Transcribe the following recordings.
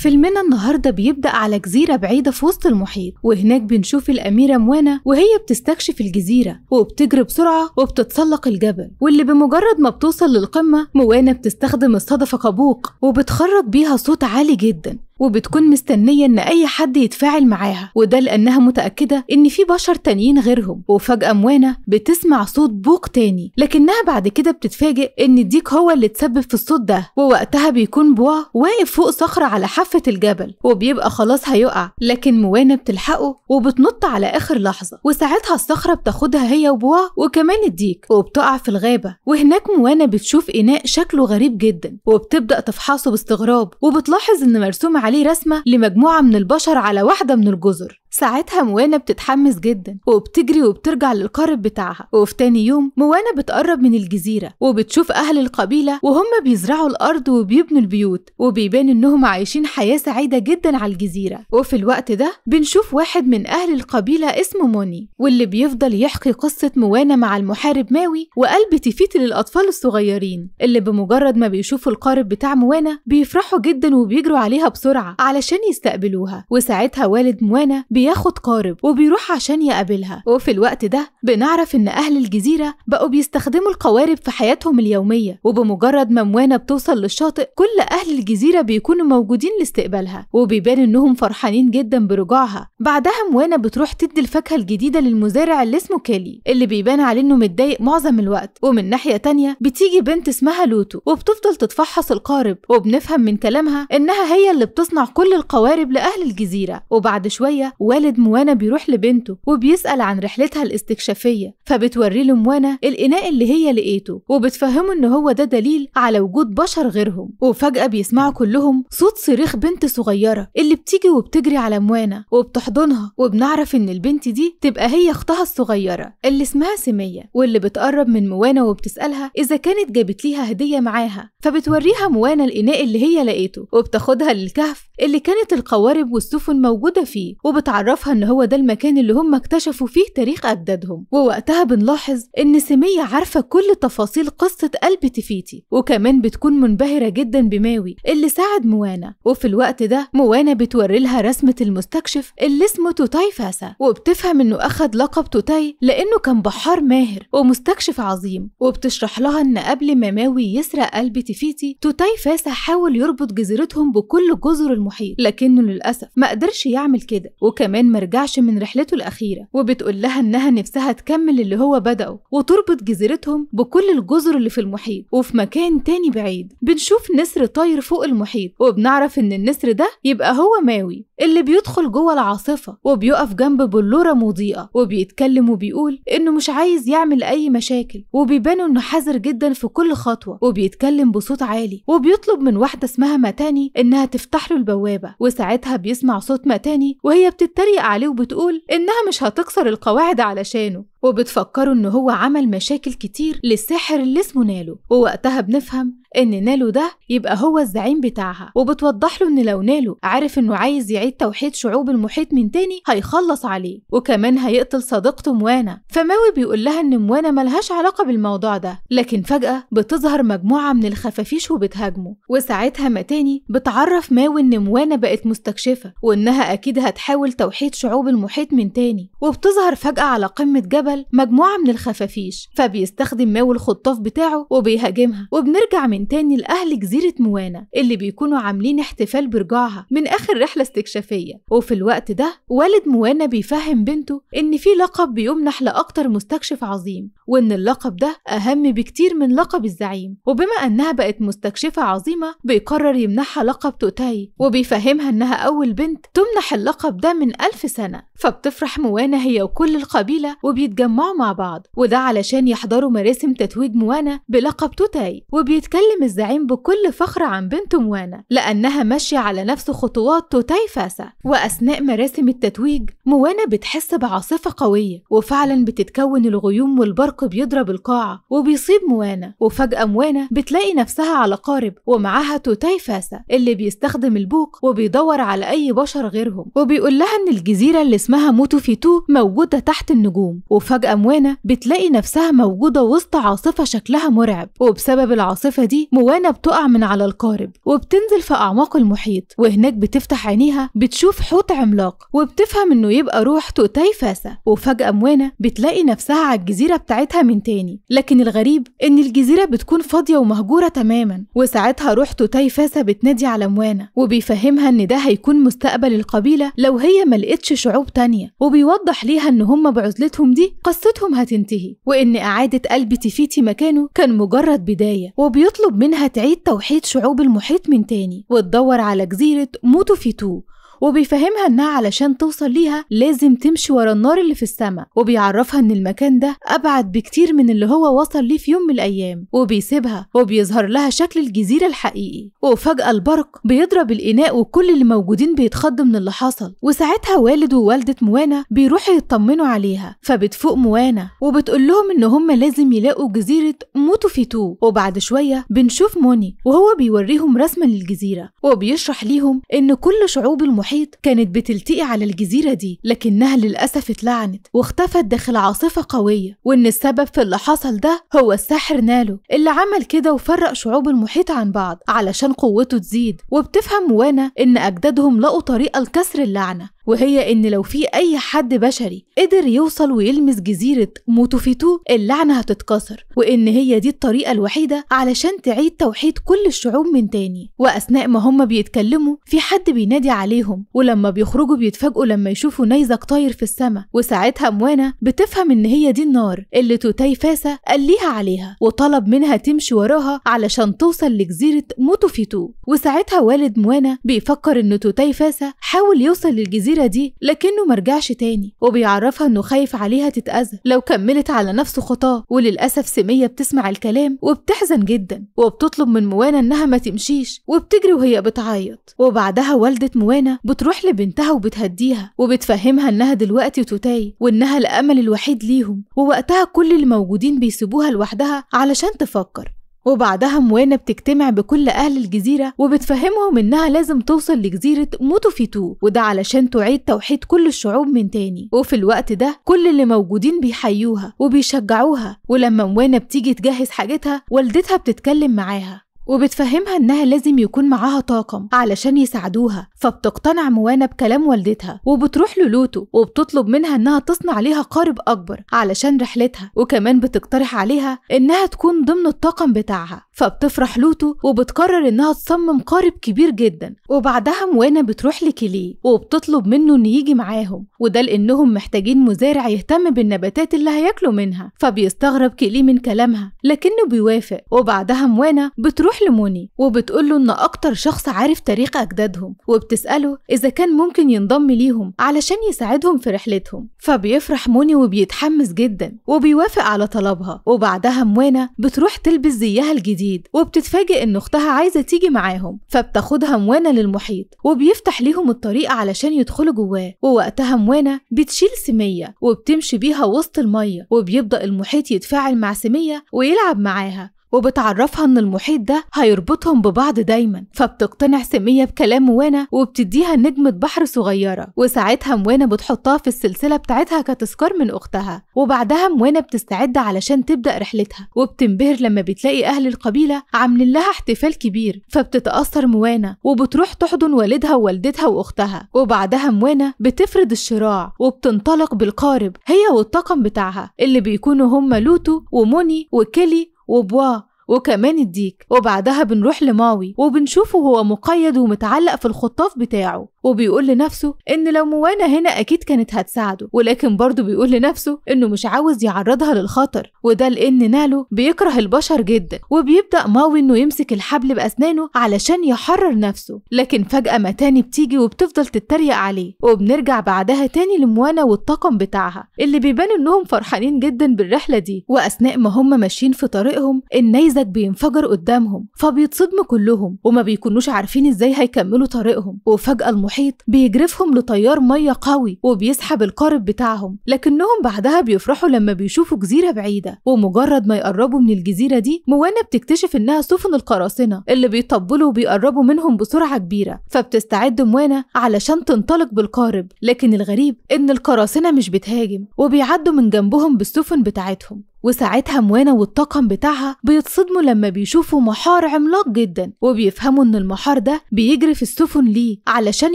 فيلمنا النهاردة بيبدأ على جزيرة بعيدة في وسط المحيط، وهناك بنشوف الأميرة موانا وهي بتستكشف الجزيرة وبتجري بسرعة وبتتسلق الجبل، واللي بمجرد ما بتوصل للقمة موانا بتستخدم الصدفة كبوق وبتخرج بيها صوت عالي جدا، وبتكون مستنية إن أي حد يتفاعل معاها، وده لأنها متأكدة إن في بشر تانيين غيرهم. وفجأة موانا بتسمع صوت بوق تاني، لكنها بعد كده بتتفاجئ إن الديك هو اللي تسبب في الصوت ده، ووقتها بيكون بوا واقف فوق صخرة على حافة الجبل وبيبقى خلاص هيقع، لكن موانا بتلحقه وبتنط على آخر لحظة، وساعتها الصخرة بتاخدها هي وبوا وكمان الديك وبتقع في الغابة. وهناك موانا بتشوف إناء شكله غريب جدا وبتبدأ تفحصه باستغراب، وبتلاحظ إن مرسوم عليه رسمة لمجموعة من البشر على واحدة من الجزر. ساعتها موانا بتتحمس جدا وبتجري وبترجع للقارب بتاعها. وفي تاني يوم موانا بتقرب من الجزيرة وبتشوف أهل القبيلة وهم بيزرعوا الأرض وبيبنوا البيوت، وبيبان إنهم عايشين حياة سعيدة جدا على الجزيرة. وفي الوقت ده بنشوف واحد من أهل القبيلة اسمه موني، واللي بيفضل يحكي قصة موانا مع المحارب ماوي وقلب تيفيتي للأطفال الصغيرين، اللي بمجرد ما بيشوفوا القارب بتاع موانا بيفرحوا جدا وبيجروا عليها بسرعة علشان يستقبلوها. وساعتها والد موانا بياخد قارب وبيروح عشان يقابلها. وفي الوقت ده بنعرف ان اهل الجزيرة بقوا بيستخدموا القوارب في حياتهم اليومية، وبمجرد ما موانا بتوصل للشاطئ كل اهل الجزيرة بيكونوا موجودين لاستقبالها، وبيبان انهم فرحانين جدا برجوعها. بعدها موانا بتروح تدي الفاكهة الجديدة للمزارع اللي اسمه كالي، اللي بيبان عليه انه متضايق معظم الوقت. ومن ناحية تانية بتيجي بنت اسمها لوتو وبتفضل تتفحص القارب، وبنفهم من كلامها انها هي اللي بتصنع كل القوارب لأهل الجزيرة. وبعد شوية والد موانا بيروح لبنته وبيسأل عن رحلتها الاستكشافية، فبتوري له موانا الإناء اللي هي لقيته وبتفهمه إن هو ده دليل على وجود بشر غيرهم. وفجأة بيسمعوا كلهم صوت صريخ بنت صغيرة اللي بتيجي وبتجري على موانا وبتحضنها، وبنعرف إن البنت دي تبقى هي أختها الصغيرة اللي اسمها سمية، واللي بتقرب من موانا وبتسألها إذا كانت جابت ليها هدية معاها. فبتوريها موانا الإناء اللي هي لقيته وبتاخدها للكهف اللي كانت القوارب والسفن موجودة فيه، وبتعرفها إن هو ده المكان اللي هم اكتشفوا فيه تاريخ أجدادهم. ووقتها بنلاحظ إن سمية عارفة كل تفاصيل قصة قلب تيفيتي، وكمان بتكون منبهرة جدا بماوي اللي ساعد موانا. وفي الوقت ده موانا بتوري لها رسمة المستكشف اللي اسمه توتاي فاسا، وبتفهم إنه أخد لقب توتاي لأنه كان بحار ماهر ومستكشف عظيم. وبتشرح لها إن قبل ما ماوي يسرق قلب تيفيتي توتاي فاسا حاول يربط جزيرتهم بكل جزر المحيط، لكنه للأسف ما قدرش يعمل كده، وكمان مرجعش من رحلته الأخيرة. وبتقول لها إنها نفسها تكمل اللي هو بدأه وتربط جزيرتهم بكل الجزر اللي في المحيط. وفي مكان تاني بعيد بنشوف نسر طاير فوق المحيط، وبنعرف إن النسر ده يبقى هو ماوي اللي بيدخل جوه العاصفة وبيقف جنب بلورة مضيئة وبيتكلم وبيقول إنه مش عايز يعمل أي مشاكل، وبيبان إنه حذر جدا في كل خطوة، وبيتكلم بصوت عالي وبيطلب من واحدة اسمها ماتاني إنها تفتح له البوابة. وساعتها بيسمع صوت ماتاني وهي بتتريق عليه وبتقول إنها مش هتكسر القواعد علشانه، وبتفكره إنه هو عمل مشاكل كتير للساحر اللي اسمه نالو. ووقتها بنفهم إن نالو ده يبقى هو الزعيم بتاعها، وبتوضح له إن لو نالو عارف إنه عايز يعيد توحيد شعوب المحيط من تاني هيخلص عليه، وكمان هيقتل صديقته موانا. فماوي بيقول لها إن موانا ملهاش علاقة بالموضوع ده، لكن فجأة بتظهر مجموعة من الخفافيش وبتهاجمه. وساعتها ماتاني بتعرف ماوي إن موانا بقت مستكشفة وإنها أكيد هتحاول توحيد شعوب المحيط من تاني. وبتظهر فجأة على قمة جبل مجموعة من الخفافيش، فبيستخدم ماوي الخطاف بتاعه وبيهاجمها. وبنرجع من تاني لأهل جزيرة موانا اللي بيكونوا عاملين احتفال برجوعها من آخر رحلة استكشافية. وفي الوقت ده والد موانا بيفهم بنته إن في لقب بيمنح لأكتر مستكشف عظيم، وإن اللقب ده أهم بكتير من لقب الزعيم. وبما أنها بقت مستكشفة عظيمة بيقرر يمنحها لقب توتاي، وبيفهمها إنها أول بنت تمنح اللقب ده من 1000 سنة. فبتفرح موانا هي وكل القبيلة وبيتجمعوا مع بعض، وده علشان يحضروا مراسم تتويج موانا بلقب توتاي. وبيتكلم الزعيم بكل فخر عن بنته موانا لأنها ماشية على نفس خطوات توتاي فاسا. وأثناء مراسم التتويج موانا بتحس بعاصفة قوية، وفعلا بتتكون الغيوم والبرق بيضرب القاعة وبيصيب موانا. وفجأة موانا بتلاقي نفسها على قارب ومعاها توتاي فاسا اللي بيستخدم البوق وبيدور على أي بشر غيرهم، وبيقول لها إن الجزيرة اللي اسمها موتو فيتو موجودة تحت النجوم. وفجأة موانا بتلاقي نفسها موجودة وسط عاصفة شكلها مرعب، وبسبب العاصفة دي موانا بتقع من على القارب وبتنزل في أعماق المحيط، وهناك بتفتح عينيها بتشوف حوت عملاق وبتفهم إنه يبقى روح توتاي فاسا. وفجأة موانا بتلاقي نفسها على الجزيرة بتاعتها من تاني، لكن الغريب إن الجزيرة بتكون فاضية ومهجورة تماما. وساعتها روح توتاي فاسا بتنادي على موانا وبيفهمها إن ده هيكون مستقبل القبيلة لو هي ملقتش شعوب تانية، وبيوضح ليها إن هم بعزلتهم دي قصتهم هتنتهي، وإن إعادة قلب تيفيتي مكانه كان مجرد بداية، وبيطلب منها تعيد توحيد شعوب المحيط من تاني وتدور على جزيرة موتو فيتو، وبيفهمها انها علشان توصل ليها لازم تمشي ورا النار اللي في السماء، وبيعرفها ان المكان ده ابعد بكتير من اللي هو وصل ليه في يوم من الايام، وبيسيبها وبيظهر لها شكل الجزيرة الحقيقي. وفجأة البرق بيضرب الإناء وكل اللي موجودين بيتخضوا من اللي حصل، وساعتها والد ووالدة موانا بيروحوا يطمنوا عليها، فبتفوق موانا وبتقول لهم ان هم لازم يلاقوا جزيرة موتو فيتو. وبعد شوية بنشوف موني وهو بيوريهم رسمة للجزيرة وبيشرح ليهم ان كل شعوب المحيط كانت بتلتقي على الجزيرة دي، لكنها للأسف اتلعنت واختفت داخل عاصفة قوية، وإن السبب في اللي حصل ده هو الساحر نالو اللي عمل كده وفرق شعوب المحيط عن بعض علشان قوته تزيد. وبتفهم موانا إن أجدادهم لقوا طريقة لكسر اللعنة، وهي إن لو في أي حد بشري قدر يوصل ويلمس جزيرة موتو فيتو اللعنة هتتكسر، وإن هي دي الطريقة الوحيدة علشان تعيد توحيد كل الشعوب من تاني. وأثناء ما هم بيتكلموا في حد بينادي عليهم، ولما بيخرجوا بيتفاجئوا لما يشوفوا نيزك طاير في السماء، وساعتها موانا بتفهم إن هي دي النار اللي توتاي فاسا قال ليها عليها، وطلب منها تمشي وراها علشان توصل لجزيرة موتو فيتو. وساعتها والد موانا بيفكر إن توتاي فاسا حاول يوصل للجزيرة دي لكنه مرجعش تاني، وبيعرفها إنه خايف عليها تتأذى لو كملت على نفس خطاه. وللأسف سمية بتسمع الكلام وبتحزن جدا، وبتطلب من موانا إنها ما تمشيش، وبتجري وهي بتعيط. وبعدها والدة موانا بتروح لبنتها وبتهديها وبتفهمها إنها دلوقتي توتاي وإنها الأمل الوحيد ليهم، ووقتها كل اللي موجودين بيسيبوها لوحدها علشان تفكر. وبعدها موانا بتجتمع بكل أهل الجزيرة وبتفهمهم إنها لازم توصل لجزيرة موتو فيتو، وده علشان تعيد توحيد كل الشعوب من تاني. وفي الوقت ده كل اللي موجودين بيحيوها وبيشجعوها، ولما موانا بتيجي تجهز حاجتها والدتها بتتكلم معاها وبتفهمها إنها لازم يكون معاها طاقم علشان يساعدوها. فبتقتنع موانا بكلام والدتها وبتروح للوتو وبتطلب منها إنها تصنع ليها قارب أكبر علشان رحلتها، وكمان بتقترح عليها إنها تكون ضمن الطاقم بتاعها. فبتفرح لوتو وبتقرر إنها تصمم قارب كبير جدا. وبعدها موانا بتروح لكيلي وبتطلب منه إنه يجي معاهم، وده لأنهم محتاجين مزارع يهتم بالنباتات اللي هياكلوا منها. فبيستغرب كيلي من كلامها لكنه بيوافق. وبعدها موانا بتروح لموني وبتقوله إن أكتر شخص عارف تاريخ أجدادهم، وبتسأله إذا كان ممكن ينضم ليهم علشان يساعدهم في رحلتهم. فبيفرح موني وبيتحمس جدا وبيوافق على طلبها. وبعدها موانا بتروح تلبس زيها الجديد وبتتفاجئ إن أختها عايزة تيجي معاهم، فبتاخدها موانا للمحيط وبيفتح ليهم الطريق علشان يدخلوا جواه. ووقتها موانا بتشيل سمية وبتمشي بيها وسط المية، وبيبدأ المحيط يتفاعل مع سمية ويلعب معاها، وبتعرفها ان المحيط ده هيربطهم ببعض دايما. فبتقتنع سمية بكلام موانا وبتديها نجمة بحر صغيرة، وساعتها موانا بتحطها في السلسلة بتاعتها كتذكار من اختها. وبعدها موانا بتستعد علشان تبدأ رحلتها، وبتنبهر لما بتلاقي اهل القبيلة عاملين لها احتفال كبير. فبتتأثر موانا وبتروح تحضن والدها ووالدتها واختها. وبعدها موانا بتفرد الشراع وبتنطلق بالقارب هي والطاقم بتاعها اللي بيكونوا هم لوتو وموني وكيلي وبوا وكمان الديك. وبعدها بنروح لماوي وبنشوفه هو مقيد ومتعلق في الخطاف بتاعه، وبيقول لنفسه إن لو موانا هنا أكيد كانت هتساعده، ولكن برضه بيقول لنفسه إنه مش عاوز يعرضها للخطر، وده لأن نالو بيكره البشر جدا. وبيبدأ ماوي إنه يمسك الحبل بأسنانه علشان يحرر نفسه، لكن فجأة ماتاني بتيجي وبتفضل تتريق عليه. وبنرجع بعدها تاني لموانا والطاقم بتاعها اللي بيبانوا إنهم فرحانين جدا بالرحلة دي. وأثناء ما هم ماشيين في طريقهم النيزك بينفجر قدامهم، فبيتصدموا كلهم وما بيكونوش عارفين إزاي هيكملوا طريقهم. وفجأة المحيط المحيط بيجرفهم لتيار مية قوي وبيسحب القارب بتاعهم، لكنهم بعدها بيفرحوا لما بيشوفوا جزيرة بعيدة. ومجرد ما يقربوا من الجزيرة دي موانا بتكتشف إنها سفن القراصنة اللي بيطبلوا وبيقربوا منهم بسرعة كبيرة، فبتستعد موانا علشان تنطلق بالقارب. لكن الغريب إن القراصنة مش بتهاجم وبيعدوا من جنبهم بالسفن بتاعتهم. وساعتها موانا والطاقم بتاعها بيتصدموا لما بيشوفوا محار عملاق جدا، وبيفهموا ان المحار ده بيجري في السفن ليه علشان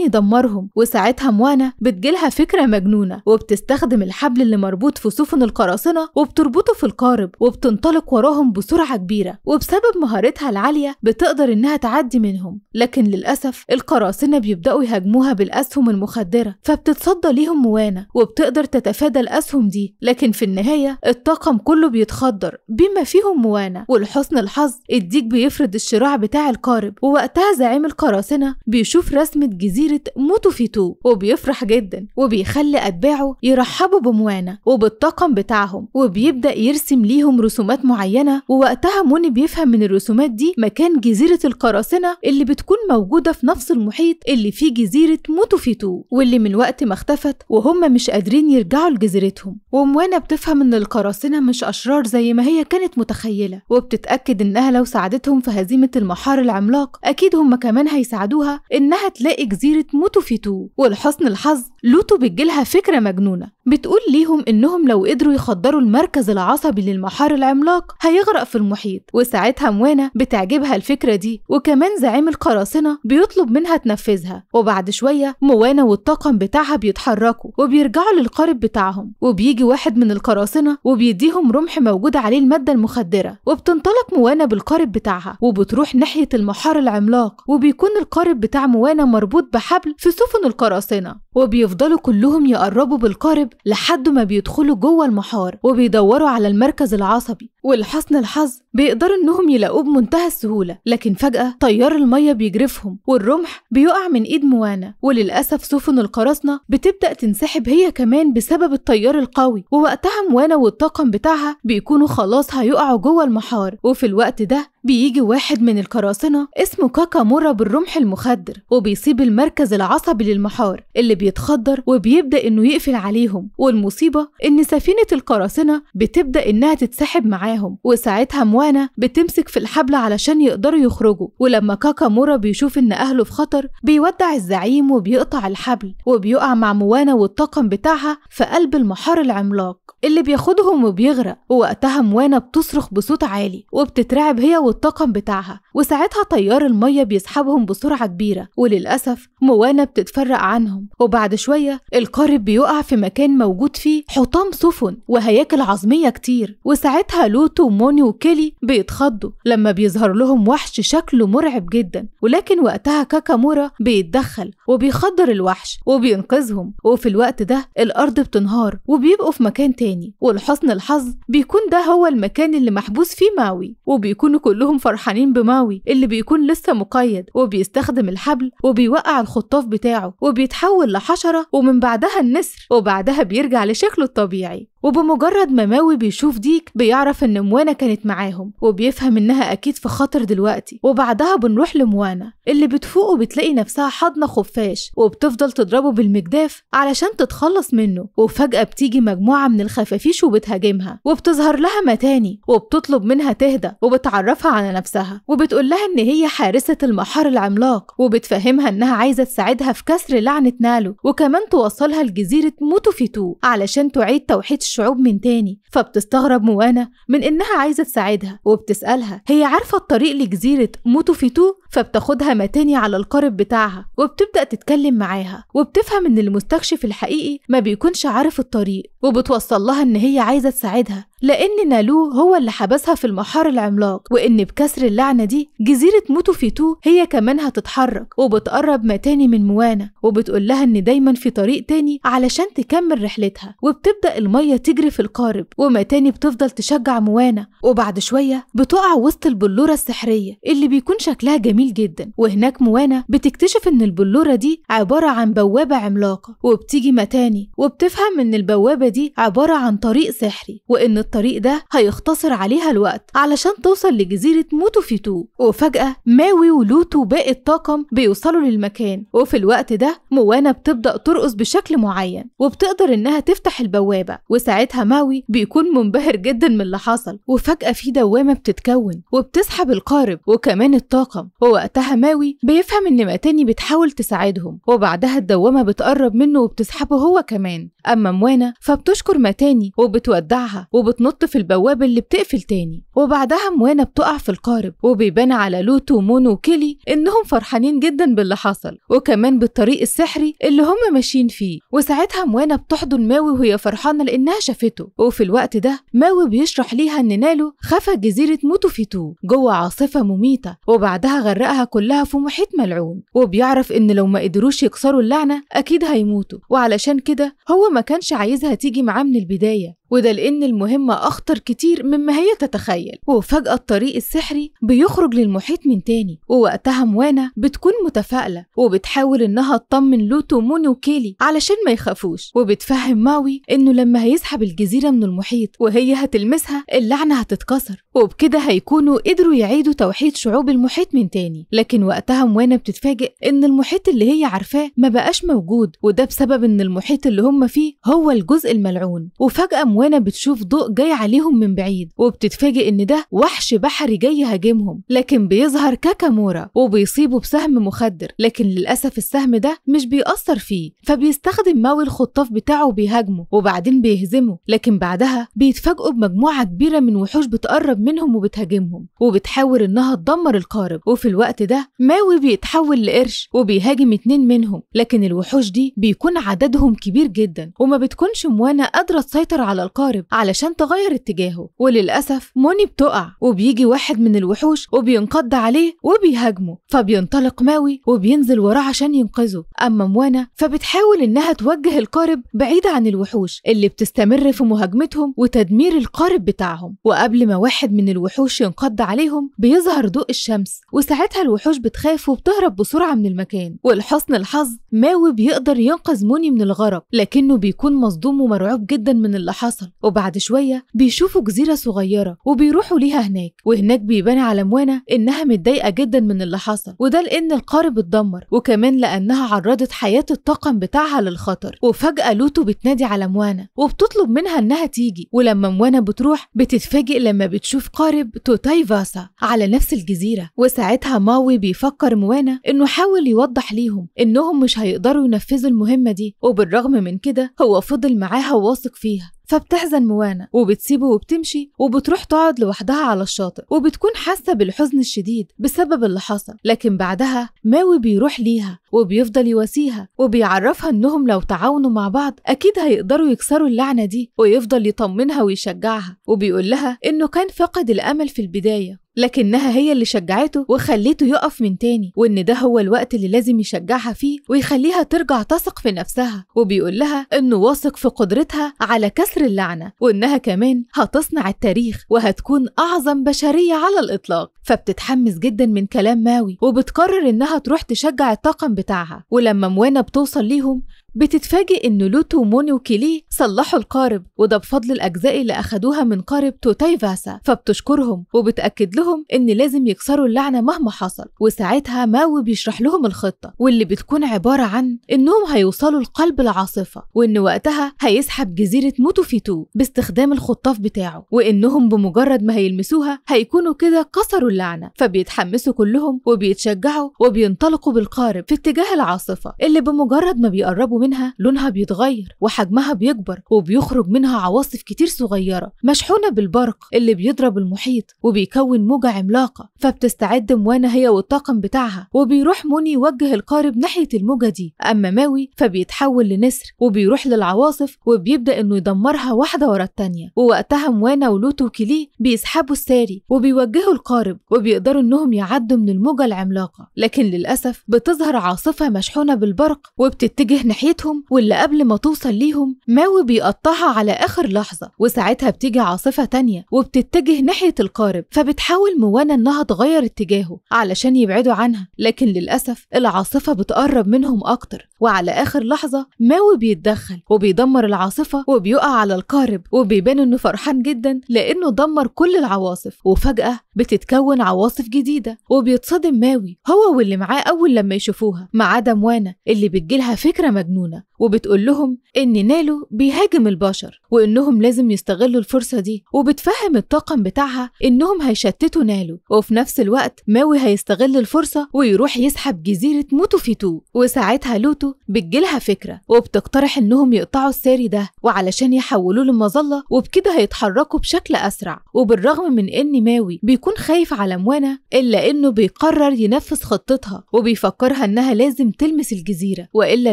يدمرهم. وساعتها موانا بتجيلها فكرة مجنونة وبتستخدم الحبل اللي مربوط في سفن القراصنة وبتربطه في القارب وبتنطلق وراهم بسرعة كبيرة، وبسبب مهارتها العالية بتقدر انها تعدي منهم. لكن للأسف القراصنة بيبدأوا يهاجموها بالأسهم المخدرة، فبتتصدى ليهم موانا وبتقدر تتفادى الأسهم دي. لكن في النهاية الطاقم كله بيتخدر بما فيهم موانا. ولحسن الحظ الديك بيفرد الشراع بتاع القارب، ووقتها زعيم القراصنة بيشوف رسمة جزيرة موتوفيتو وبيفرح جدا وبيخلي أتباعه يرحبوا بموانا وبالطاقم بتاعهم، وبيبدأ يرسم ليهم رسومات معينة. ووقتها موني بيفهم من الرسومات دي مكان جزيرة القراصنة اللي بتكون موجودة في نفس المحيط اللي فيه جزيرة موتوفيتو، واللي من وقت ما اختفت وهم مش قادرين يرجعوا لجزيرتهم. وموانا بتفهم ان القراصنة مش أشرار زي ما هي كانت متخيلة، وبتتأكد إنها لو ساعدتهم في هزيمة المحار العملاق أكيد هم كمان هيساعدوها إنها تلاقي جزيرة موتوفيتو. ولحسن الحظ لوتو بتجيلها فكرة مجنونة بتقول ليهم إنهم لو قدروا يخدروا المركز العصبي للمحار العملاق هيغرق في المحيط. وساعتها موانا بتعجبها الفكرة دي، وكمان زعيم القراصنة بيطلب منها تنفذها. وبعد شوية موانا والطاقم بتاعها بيتحركوا وبيرجعوا للقارب بتاعهم، وبيجي واحد من القراصنة وبيديهم رمح موجود عليه المادة المخدرة، وبتنطلق موانا بالقارب بتاعها وبتروح ناحية المحار العملاق. وبيكون القارب بتاع موانا مربوط بحبل في سفن القراصنة، وبيفضلوا كلهم يقربوا بالقارب لحد ما بيدخلوا جوه المحار وبيدوروا على المركز العصبي. ولحسن الحظ بيقدروا انهم يلاقوه بمنتهى السهولة، لكن فجأة تيار المية بيجرفهم والرمح بيقع من ايد موانا. وللأسف سفن القراصنة بتبدأ تنسحب هي كمان بسبب التيار القوي، ووقتها موانا والطاقم بتاعها بيكونوا خلاص هيقعوا جوه المحار. وفي الوقت ده بيجي واحد من القراصنة اسمه كاكامورا بالرمح المخدر وبيصيب المركز العصبي للمحار اللي بيتخدر، وبيبدأ انه يقفل عليهم. والمصيبة ان سفينة القراصنة بتبدأ انها تتسحب معاهم، وساعتها موانا بتمسك في الحبل علشان يقدروا يخرجوا. ولما كاكامورا بيشوف ان اهله في خطر بيودع الزعيم وبيقطع الحبل، وبيقع مع موانا والطاقم بتاعها في قلب المحار العملاق اللي بياخدهم وبيغرق. ووقتها موانا بتصرخ بصوت عالي وبتترعب هي والطاقم بتاعها، وساعتها تيار المية بيسحبهم بسرعة كبيرة. وللأسف موانا بتتفرق عنهم، وبعد شوية القارب بيقع في مكان موجود فيه حطام سفن وهياكل عظمية كتير. وساعتها لوتو وموني وكيلي بيتخضوا لما بيظهر لهم وحش شكله مرعب جدا، ولكن وقتها كاكامورا بيتدخل وبيخدر الوحش وبينقذهم. وفي الوقت ده الأرض بتنهار وبيبقوا في مكان تاني، ولحسن الحظ بيكون ده هو المكان اللي محبوس فيه ماوي، وبيكونوا كلهم فرحانين بماوي اللي بيكون لسه مقيد وبيستخدم الحبل وبيوقع الخطاف بتاعه وبيتحول لحشرة، ومن بعدها النسر، وبعدها بيرجع لشكله الطبيعي. وبمجرد ما ماوي بيشوف ديك بيعرف ان موانا كانت معاهم وبيفهم انها اكيد في خطر دلوقتي. وبعدها بنروح لموانا اللي بتفوق وبتلاقي نفسها حاضنة خفاش وبتفضل تضربه بالمجداف علشان تتخلص منه. وفجأة بتيجي مجموعة من الخفافيش وبتهاجمها، وبتظهر لها متاني وبتطلب منها تهدى وبتعرفها على نفسها وبتقول لها ان هي حارسة المحار العملاق، وبتفهمها انها عايزة تساعدها في كسر لعنة نالو، وكمان توصلها لجزيرة موتوفيتو علشان تعيد توحيد الشعوب من تاني. فبتستغرب موانا من انها عايزة تساعدها وبتسألها هي عارفة الطريق لجزيرة موتوفيتو، فبتاخدها متاني على القارب بتاعها وبتبدأ تتكلم معاها، وبتفهم ان المستكشف الحقيقي ما بيكونش عارف الطريق، وبتوصل لها ان هي عايزة تساعدها لان نالو هو اللي حبسها في المحار العملاق، وان بكسر اللعنة دي جزيرة موتوفيتو هي كمان هتتحرك. وبتقرب متاني من موانا وبتقول لها ان دايما في طريق تاني علشان تكمل رحلتها، وبتبدأ المية تجري في القارب، ومتاني بتفضل تشجع موانا. وبعد شوية بتقع وسط البلورة السحرية اللي بيكون شكلها جميل جدا، وهناك موانا بتكتشف ان البلورة دي عبارة عن بوابة عملاقة، وبتيجي متاني وبتفهم ان البوابة دي عبارة عن طريق سحري، وإن الطريق ده هيختصر عليها الوقت علشان توصل لجزيرة موتوفيتو. وفجأة ماوي ولوتو وباقي الطاقم بيوصلوا للمكان، وفي الوقت ده موانا بتبدأ ترقص بشكل معين وبتقدر إنها تفتح البوابة. وساعتها ماوي بيكون منبهر جدا من اللي حصل، وفجأة في دوامة بتتكون وبتسحب القارب وكمان الطاقم. ووقتها ماوي بيفهم إن ماتاني بتحاول تساعدهم، وبعدها الدوامة بتقرب منه وبتسحبه هو كمان. أما موانا فبتشكر ماتاني وبتودعها وبتنط في البوابة اللي بتقفل تاني. وبعدها موانا بتقع في القارب، وبيبان على لوتو ومونو وكيلي إنهم فرحانين جدا باللي حصل وكمان بالطريق السحري اللي هم ماشيين فيه. وساعتها موانا بتحضن ماوي وهي فرحانة لأنها شافته. وفي الوقت ده ماوي بيشرح ليها إن نالو خفى جزيرة موتوفيتو جوه عاصفة مميتة، وبعدها غرقها كلها في محيط ملعون، وبيعرف إن لو ما قدروش يكسروا اللعنة أكيد هيموتوا، وعلشان كده هو ما كانش عايزها تيجي معاه من البداية، وده لأن المهمة أخطر كتير مما هي تتخيل. وفجأة الطريق السحري بيخرج للمحيط من تاني، ووقتها موانا بتكون متفائلة وبتحاول إنها تطمن لوتو وموني وكيلي علشان ما يخافوش، وبتفهم ماوي إنه لما هيسحب الجزيرة من المحيط وهي هتلمسها اللعنة هتتكسر، وبكده هيكونوا قدروا يعيدوا توحيد شعوب المحيط من تاني. لكن وقتها موانا بتتفاجئ إن المحيط اللي هي عارفاه ما بقاش موجود، وده بسبب إن المحيط اللي هم فيه هو الجزء الملعون. وفجأة موانا بتشوف ضوء جاي عليهم من بعيد، وبتتفاجئ إن ده وحش بحري جاي هاجمهم، لكن بيظهر كاكامورا وبيصيبه بسهم مخدر، لكن للأسف السهم ده مش بيأثر فيه، فبيستخدم ماوي الخطاف بتاعه وبيهاجمه وبعدين بيهزمه. لكن بعدها بيتفاجئوا بمجموعة كبيرة من وحوش بتقرب منهم وبتهاجمهم، وبتحاول إنها تدمر القارب. وفي الوقت ده ماوي بيتحول لقرش وبيهاجم 2 منهم، لكن الوحوش دي بيكون عددهم كبير جدا وما بتكونش موانا قادرة تسيطر على القارب علشان تغير اتجاهه. وللأسف موني بتقع وبيجي واحد من الوحوش وبينقض عليه وبيهاجمه، فبينطلق ماوي وبينزل وراه عشان ينقذه. أما موانا فبتحاول إنها توجه القارب بعيدة عن الوحوش اللي بتستمر في مهاجمتهم وتدمير القارب بتاعهم. وقبل ما واحد من الوحوش ينقض عليهم بيظهر ضوء الشمس، وساعتها الوحوش بتخاف وبتهرب بسرعة من المكان. ولحسن الحظ ماوي بيقدر ينقذ موني من الغرق، لكنه بيكون مصدوم ومرعوب جدا من اللي حصل. وبعد شوية بيشوفوا جزيرة صغيرة وبيروحوا ليها هناك، وهناك بيبان على موانا إنها متضايقة جدا من اللي حصل، وده لأن القارب اتدمر وكمان لأنها عرضت حياة الطاقم بتاعها للخطر. وفجأة لوتو بتنادي على موانا وبتطلب منها إنها تيجي، ولما موانا بتروح بتتفاجئ لما بتشوف قارب توتاي فاسا على نفس الجزيرة. وساعتها ماوي بيفكر موانا إنه حاول يوضح ليهم إنهم مش هيقدروا ينفذوا المهمة دي، وبالرغم من كده هو فضل معاها وواثق فيها. فبتحزن موانا وبتسيبه وبتمشي وبتروح تقعد لوحدها على الشاطئ، وبتكون حاسة بالحزن الشديد بسبب اللي حصل. لكن بعدها ماوي بيروح ليها وبيفضل يواسيها وبيعرفها انهم لو تعاونوا مع بعض اكيد هيقدروا يكسروا اللعنة دي، ويفضل يطمنها ويشجعها، وبيقول لها انه كان فقد الامل في البداية لكنها هي اللي شجعته وخليته يقف من تاني، وإن ده هو الوقت اللي لازم يشجعها فيه ويخليها ترجع تثق في نفسها. وبيقول لها إنه واثق في قدرتها على كسر اللعنة، وإنها كمان هتصنع التاريخ وهتكون أعظم بشرية على الإطلاق. فبتتحمس جدا من كلام ماوي وبتقرر إنها تروح تشجع الطاقم بتاعها. ولما موانا بتوصل ليهم بتتفاجئ إن لوتو وموني وكيلي صلحوا القارب، وده بفضل الأجزاء اللي أخدوها من قارب توتاي فاسا. فبتشكرهم وبتأكد لهم إن لازم يكسروا اللعنة مهما حصل. وساعتها ماوي بيشرح لهم الخطة، واللي بتكون عبارة عن إنهم هيوصلوا لقلب العاصفة، وإن وقتها هيسحب جزيرة موتوفيتو باستخدام الخطاف بتاعه، وإنهم بمجرد ما هيلمسوها هيكونوا كده كسروا اللعنة. فبيتحمسوا كلهم وبيتشجعوا وبينطلقوا بالقارب في اتجاه العاصفة، اللي بمجرد ما بيقربوا منها لونها بيتغير وحجمها بيكبر وبيخرج منها عواصف كتير صغيرة مشحونة بالبرق اللي بيضرب المحيط وبيكون موجة عملاقة. فبتستعد موانا هي والطاقم بتاعها، وبيروح موني يوجه القارب ناحية الموجة دي. أما ماوي فبيتحول لنسر وبيروح للعواصف وبيبدأ إنه يدمرها واحدة ورا التانية. ووقتها موانا ولوتو وكيلي بيسحبوا الساري وبيوجهوا القارب وبيقدروا إنهم يعدوا من الموجة العملاقة، لكن للأسف بتظهر عاصفة مشحونة بالبرق وبتتجه ناحية ناحيتهم، واللي قبل ما توصل ليهم ماوي بيقطعها على آخر لحظة، وساعتها بتيجي عاصفة تانية وبتتجه ناحية القارب، فبتحاول موانا إنها تغير اتجاهه علشان يبعدوا عنها، لكن للأسف العاصفة بتقرب منهم أكتر، وعلى آخر لحظة ماوي بيتدخل وبيدمر العاصفة وبيقع على القارب، وبيبان إنه فرحان جدا لأنه دمر كل العواصف. وفجأة بتتكون عواصف جديدة، وبيتصدم ماوي هو واللي معاه أول لما يشوفوها، ما عدا موانا اللي بتجيلها فكرة مجنونة وبتقول لهم إن نالو بيهاجم البشر وإنهم لازم يستغلوا الفرصة دي، وبتفهم الطاقم بتاعها إنهم هيشتتوا نالو، وفي نفس الوقت ماوي هيستغل الفرصة ويروح يسحب جزيرة موتوفيتو. وساعتها لوتو بتجيلها فكرة وبتقترح إنهم يقطعوا الساري ده وعلشان يحولوه لمظلة، وبكده هيتحركوا بشكل أسرع. وبالرغم من إن ماوي بيكون خايف على موانا، إلا إنه بيقرر ينفذ خطتها وبيفكرها إنها لازم تلمس الجزيرة وإلا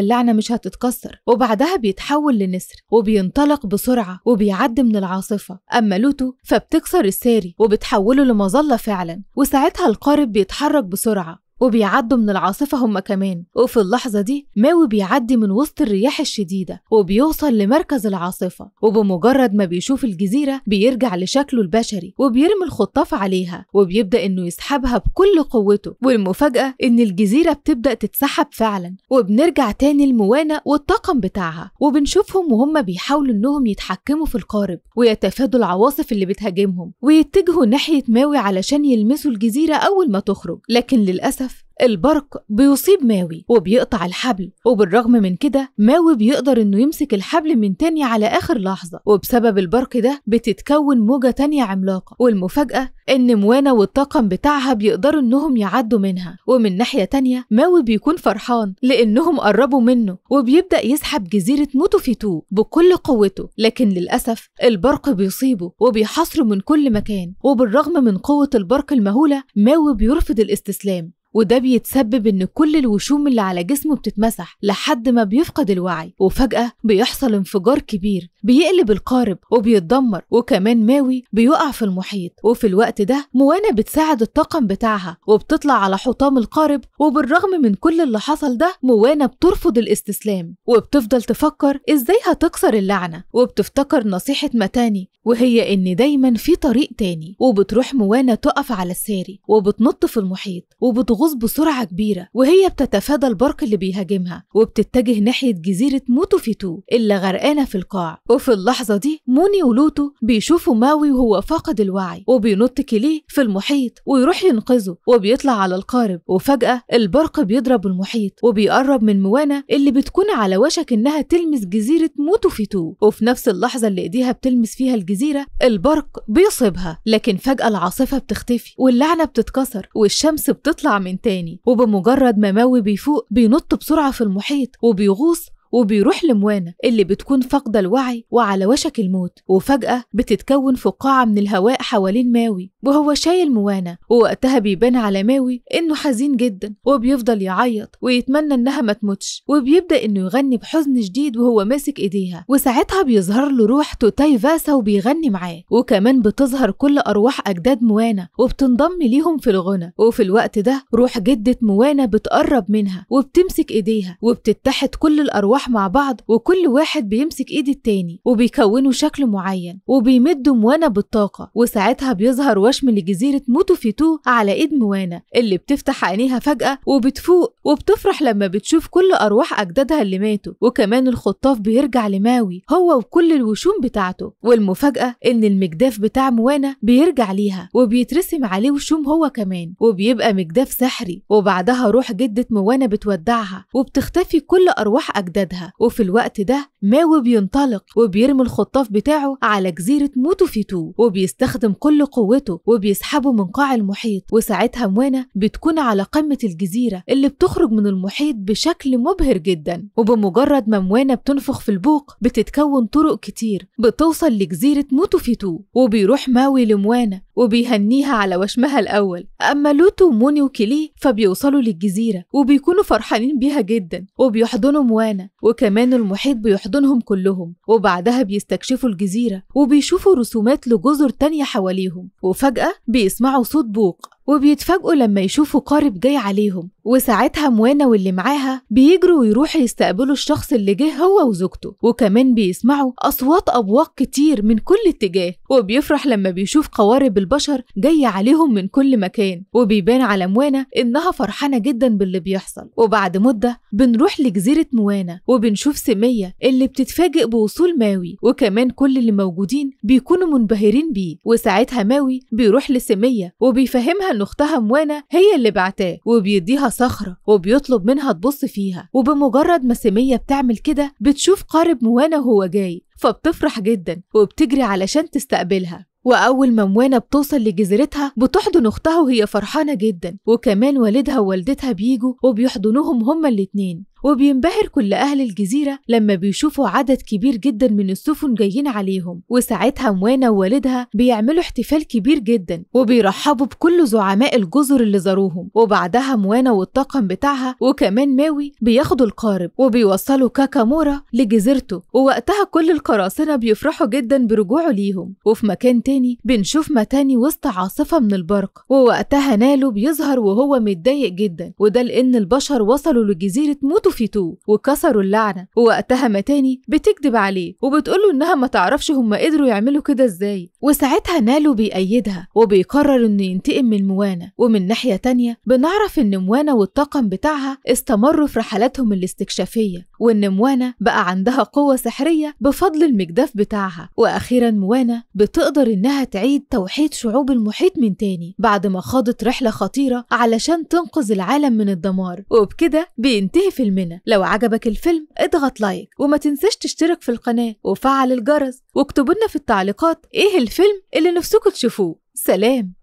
اللعنة مش هتتكسر. وبعدها بيتحول لنسر وبينطلق بسرعة وبيعدي من العاصفة. أما لوتو فبتكسر الساري وبتحوله لمظلة فعلا، وساعتها القارب بيتحرك بسرعة وبيعدوا من العاصفة هما كمان. وفي اللحظة دي ماوي بيعدي من وسط الرياح الشديدة وبيوصل لمركز العاصفة، وبمجرد ما بيشوف الجزيرة بيرجع لشكله البشري وبيرمي الخطاف عليها وبيبدأ إنه يسحبها بكل قوته. والمفاجأة إن الجزيرة بتبدأ تتسحب فعلا، وبنرجع تاني لموانا والطاقم بتاعها وبنشوفهم وهم بيحاولوا إنهم يتحكموا في القارب ويتفادوا العواصف اللي بتهاجمهم ويتجهوا ناحية ماوي علشان يلمسوا الجزيرة أول ما تخرج. لكن للأسف البرق بيصيب ماوي وبيقطع الحبل، وبالرغم من كده ماوي بيقدر انه يمسك الحبل من تاني على اخر لحظة، وبسبب البرق ده بتتكون موجة تانية عملاقة. والمفاجأة ان موانا والطاقم بتاعها بيقدروا انهم يعدوا منها، ومن ناحية تانية ماوي بيكون فرحان لانهم قربوا منه وبيبدأ يسحب جزيرة موتوفيتو بكل قوته. لكن للأسف البرق بيصيبه وبيحاصره من كل مكان، وبالرغم من قوة البرق المهولة ماوي بيرفض الاستسلام، وده بيتسبب ان كل الوشوم اللي على جسمه بتتمسح لحد ما بيفقد الوعي. وفجأة بيحصل انفجار كبير بيقلب القارب وبيتدمر، وكمان ماوي بيقع في المحيط. وفي الوقت ده موانا بتساعد الطاقم بتاعها وبتطلع على حطام القارب، وبالرغم من كل اللي حصل ده موانا بترفض الاستسلام وبتفضل تفكر ازاي هتكسر اللعنة، وبتفتكر نصيحة ماتاني وهي ان دايما في طريق تاني. وبتروح موانا تقف على الساري وبتنط في المحيط وبتغوص بسرعة كبيرة وهي بتتفادى البرق اللي بيهاجمها، وبتتجه ناحية جزيرة موتوفيتو اللي غرقانة في القاع. وفي اللحظة دي موني ولوتو بيشوفوا ماوي وهو فاقد الوعي، وبينط كليه في المحيط ويروح ينقذه وبيطلع على القارب. وفجأة البرق بيضرب المحيط وبيقرب من موانا اللي بتكون على وشك انها تلمس جزيرة موتوفيتو، وفي نفس اللحظة اللي ايديها بتلمس فيها الجزيرة البرق بيصيبها. لكن فجأة العاصفة بتختفي واللعنة بتتكسر والشمس بتطلع من تاني، وبمجرد ما ماوي بيفوق بينط بسرعة في المحيط وبيغوص وبيروح لموانا اللي بتكون فاقدة الوعي وعلى وشك الموت. وفجأة بتتكون فقاعة من الهواء حوالين ماوي وهو شايل موانا، ووقتها بيبان على ماوي انه حزين جدا وبيفضل يعيط ويتمنى انها ما تموتش، وبيبدأ انه يغني بحزن شديد وهو ماسك ايديها. وساعتها بيظهر له روح توتاي فاسا وبيغني معاه، وكمان بتظهر كل ارواح اجداد موانا وبتنضم ليهم في الغنى. وفي الوقت ده روح جدة موانا بتقرب منها وبتمسك ايديها وبتتحد كل الارواح مع بعض، وكل واحد بيمسك ايد التاني وبيكونوا شكل معين وبيمدوا موانا بالطاقة. وساعتها بيظهر وشم لجزيرة موتوفيتو على ايد موانا اللي بتفتح عينيها فجأة وبتفوق وبتفرح لما بتشوف كل ارواح اجدادها اللي ماتوا. وكمان الخطاف بيرجع لماوي هو وكل الوشوم بتاعته، والمفاجأة ان المجداف بتاع موانا بيرجع ليها وبيترسم عليه وشوم هو كمان، وبيبقى مجداف سحري. وبعدها روح جدة موانا بتودعها وبتختفي كل ارواح اجدادها. وفي الوقت ده ماوي بينطلق وبيرمي الخطاف بتاعه على جزيرة موتوفيتو وبيستخدم كل قوته وبيسحبه من قاع المحيط. وساعتها موانا بتكون على قمة الجزيرة اللي بتخرج من المحيط بشكل مبهر جدا، وبمجرد ما موانا بتنفخ في البوق بتتكون طرق كتير بتوصل لجزيرة موتوفيتو. وبيروح ماوي لموانا وبيهنيها على وشمها الأول. أما لوتو وموني وكليه فبيوصلوا للجزيرة وبيكونوا فرحانين بيها جدا وبيحضنوا موانا، وكمان المحيط بيحضنهم كلهم. وبعدها بيستكشفوا الجزيرة وبيشوفوا رسومات لجزر تانية حواليهم، وفجأة بيسمعوا صوت بوق وبيتفاجئوا لما يشوفوا قارب جاي عليهم وساعتها موانا واللي معاها بيجروا ويروحوا يستقبلوا الشخص اللي جه هو وزوجته، وكمان بيسمعوا أصوات أبواق كتير من كل اتجاه، وبيفرح لما بيشوف قوارب البشر جاية عليهم من كل مكان، وبيبان على موانا إنها فرحانة جدا باللي بيحصل. وبعد مدة بنروح لجزيرة موانا وبنشوف سمية اللي بتتفاجئ بوصول ماوي، وكمان كل اللي موجودين بيكونوا منبهرين بيه. وساعتها ماوي بيروح لسمية وبيفهمها إن أختها موانا هي اللي بعتاه، وبيديها صخرة وبيطلب منها تبص فيها. وبمجرد ما سمية بتعمل كده بتشوف قارب موانا وهو جاي، فبتفرح جدا وبتجري علشان تستقبلها. وأول ما موانا بتوصل لجزيرتها بتحضن أختها وهي فرحانة جدا، وكمان والدها ووالدتها بيجوا وبيحضنوهم هما الاتنين. وبينبهر كل أهل الجزيرة لما بيشوفوا عدد كبير جدا من السفن جايين عليهم. وساعتها موانا ووالدها بيعملوا احتفال كبير جدا وبيرحبوا بكل زعماء الجزر اللي زاروهم. وبعدها موانا والطاقم بتاعها وكمان ماوي بياخدوا القارب وبيوصلوا كاكامورا لجزيرته، ووقتها كل القراصنة بيفرحوا جدا برجوعه ليهم. وفي مكان تاني بنشوف ماتاني وسط عاصفة من البرق، ووقتها نالو بيظهر وهو متضايق جدا، وده لأن البشر وصلوا لجزيرة موتو فيتو وكسروا اللعنة. ووقتها ماتاني بتكذب عليه وبتقوله إنها ما تعرفش هم قدروا يعملوا كده إزاي. وساعتها نالو بيأيدها وبيقرر إنه ينتقم من موانا. ومن ناحية تانية بنعرف إن موانا والطاقم بتاعها استمروا في رحلاتهم الاستكشافية، وإن موانا بقى عندها قوة سحرية بفضل المجداف بتاعها. وأخيرا موانا بتقدر إنها تعيد توحيد شعوب المحيط من تاني بعد ما خاضت رحلة خطيرة علشان تنقذ العالم من الدمار. وبكده بينتهي فيلمنا. لو عجبك الفيلم اضغط لايك، وما تنساش تشترك في القناة وفعل الجرس، واكتبوا لنا في التعليقات ايه الفيلم اللي نفسكم تشوفوه. سلام.